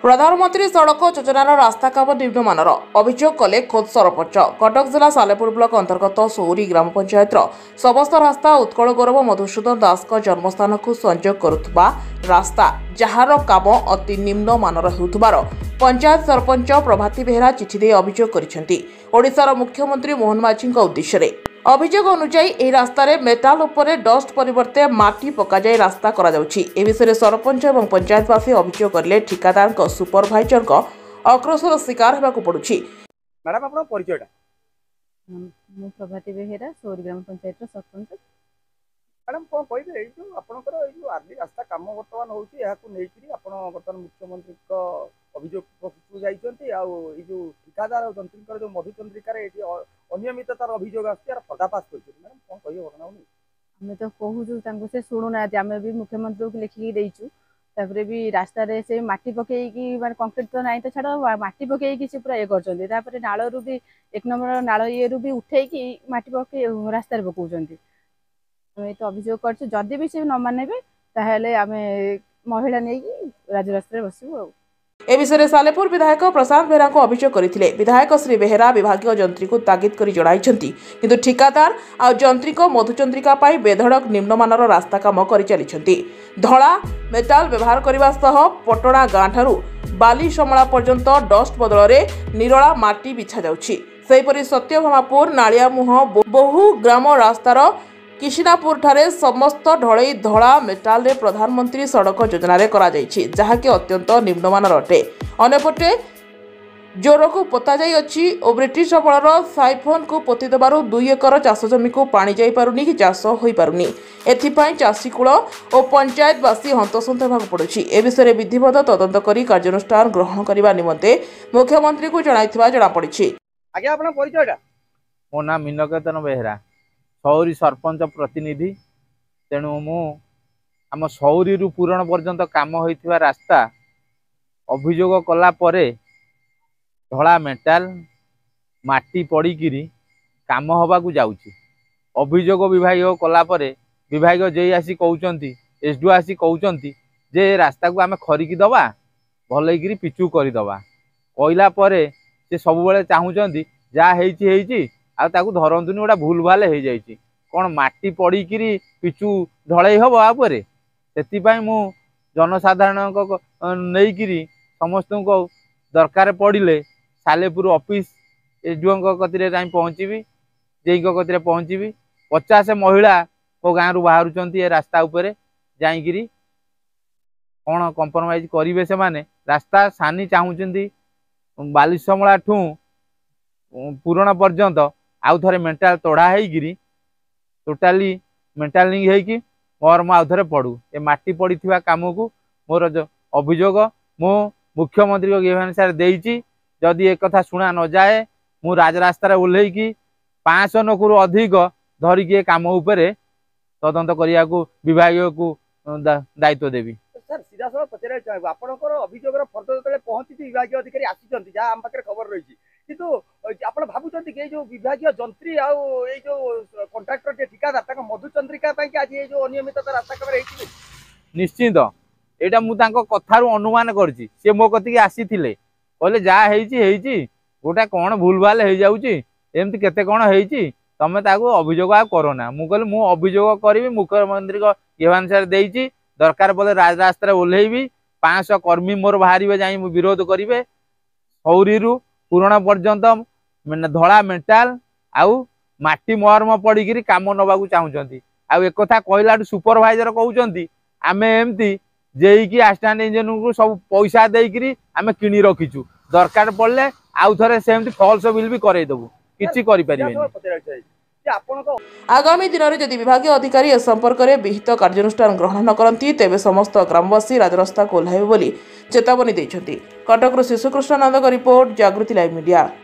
प्रधानमंत्री सड़क योजनार रास्ता काम निम्नमानर अभियोग कले खोद सरपंच कटक जिला सालेपुर ब्लक अंतर्गत सौरी ग्राम पंचायत समस्त रास्ता उत्कल गौरव मधुसूदन दास जन्मस्थान को संयोग करुवा रास्ता जार काम अति निम्नमानर होउथबार पंचायत सरपंच प्रभाती बेहेरा चिठी दे अभियोग करिसेंती ओडिशार मुख्यमंत्री मोहन माझी उद्देश्य अभियोग अनुसार यह रास्तार मेटाल उपरे डस्ट परिवर्ते माटी पकाई रास्ता करा जाउछि। ए विषय सरपंच और पंचायतवासी अभियोग करले ठिकादार सुपरभाइजर आक्रोशर शिकार होगाकू पड़ुछि। मैडम आपन परिचयटा मु प्रभाती बेहेरा सौरी ग्राम पंचायत सरपंच। मैडम कोन कहबे जो आपनकर जो आदि रास्ता काम वर्तमान होउछि याकू नेकिरी आपन वर्तमान मुख्यमंत्री को अभियोग प्रस्तुत जाइछन्ती आ ई जो ठिकादार और जंत्रीकर जो मधुचंद्रिकार एठी अनियमिततार अभियोग आछि यार पर्दाफाश करछि। मैडम कोन कहियो घटना होनी हमें तो कहूछु तांको से सुनुना आमे भी मुख्यमंत्री को लिखि देइछु तापरे भी रास्ता रे से माटी पकेई की माने कंक्रीट तो नाही तो छाड़ माटी पकेई की से पूरा ए करछन्ती तापरे नाळ रु भी एक नंबर नाळ ये रु भी उठेई की माटी पके रास्ता रे पकोउछन्ती। हमें तो अभियोग करछु जदी भी से न मानेबे ताहेले आमे महिला नै की राजरास्ता रे बसिबो। ए विषय सालेपुर विधायक प्रशांत बेहेरा को अभियोग करथिले। विधायक श्री बेहेरा विभागीय जंत्री को तागिद करी जणाइछन्ती किंतु ठिकादार आ जंत्री को मधुचंद्रिका पाई बेधड़क निम्नमानर रास्ता काम करि चलिछन्ती। धळा मेटाल व्यवहार करबा सह पटणा गां ठारू बाली समला पर्यंत डस्ट बदल रे निरळा माटी बिछा जाउछि। सेहिपरि सत्यभामापुर नालियामुह बहु ग्राम रास्तार किशिनापुर ठारे समस्त ढलई धड़ा मेटाल रे प्रधानमंत्री सड़क योजन करा जायछि जहाके अत्यंत निम्नमानर अटे। अन्यपटे जोर को पोता जाई अछि और ब्रिटिश अमलर साइफोन को पोति देबारु 2 एकर चाष जमी को पानी जाई पारुनी कि चाष होई पारुनी। एथिपाई चाषी कूल और पंचायतवासी हंतसंत होगा पड़ुछि। ए विषय विधिवत तदंत करी कार्यानुष्ठान ग्रहण करबा निमंते मुख्यमंत्री को जणाइथिबा जणा पड़िछि। आगे आपन परिचयटा मो नाम मीनकेतन बेहेरा सौरी सरपंच प्रतिनिधि। तेणु मु आम सौरी रु पूरण पर्यंत काम होइथिबा रास्ता अभियोग कला परे धड़ा मेटाल माटी पड़ीकिरी काम हबाकू जाउछि। अभियोग विभाग कला परे विभाग जे आसी कहउचंती एसडीओ आसी कहउचंती जे रास्ता को आमे खरिकी दबा भलैकिरी पिचू करी दबा कहला परे से सब बेले चाहूचंती जा हेइछि हेइछि आ ताकू धरंतुनी गोटा भूल भाल हो जाइए कौन माटी पड़ीकिरी पिचू ढलई हम आपर से मु जनसाधारण नहींकि समस्त को दरकार पड़े सालेपुर ऑफिस एसडीओ कतिरे पहुँचबी जेई कतिरे पहुँचबी 50 महिला को गाँव रु बाहर ए रास्ता उपरे जाइकिरी कौन कंप्रोमाइज करेंगे से माने रास्ता सानी चाहूँगी बालीसमला ठू पूरण पर्यंत आउ थे मेंटाल तोड़ा होगी टोटाली मेंटालिंग होगी मोर मु आउ थे पड़ू ए माटी पड़ी काम को मोर अभियोग मु मुख्यमंत्री को अनुसार देइछि। जदि एक कथा शुणा न जाए मु राजरास्तार ओह्लैकी 500 नकरू अधिक धरिकी काम उपरे तदंत करिया को विभाग को दायित्व देवी। सर सीधा सब पचारे चाहिए आपनकर अभियोगर फर्द जो पहुंची विभाग अधिकारी आसी जहाँ आम पाखे खबर रही किंतु आप भावुं कि जो विभाग जंत्री आई जो कंट्राक्टर ठिकादार मधुचंद्रिका आज ये जो अनियमितता रास्ता कम निश्चिंत यहाँ मुझे कथारू अनुमान करछि सी मो कतिक आसी कहले जहाँ गोटा कौन भूल भाल हो जाऊँगी एमती केते कौन होती तमें अभियोग आ करना मु कहली मु अभियोग करी मुख्यमंत्री को अनुसार देइछि दरकार पड़े राजरास्तार ओह्लैबी 500 कर्मी मोर बाहर जा विरोध करेंगे सौरी रु पूरण पर्यंत धड़ा मेटाल आउ माटी मरम पड़ी काम नवा चाहूँगी आउ एक कथा कहला सुपरभाइजर कहते आम एमती जेईकी आसिस्टांट इंजीनियर को सब पैसा देकरी आम किणी रखीचु दरकार पड़े आउ थे सेमती फॉल्स बिल भी करदेबू किसी करें। आगामी दिन में जदि विभाग अधिकारी ए संपर्क में विहित कार्यानुष्ठान ग्रहण न करती तेबे समस्त ग्रामवासी राजरास्ता को ओह्लैबे बोली चेतावनी देइछन्ति। कटक शिशुकृष्ण नंदक रिपोर्ट जागृति लाइव मीडिया।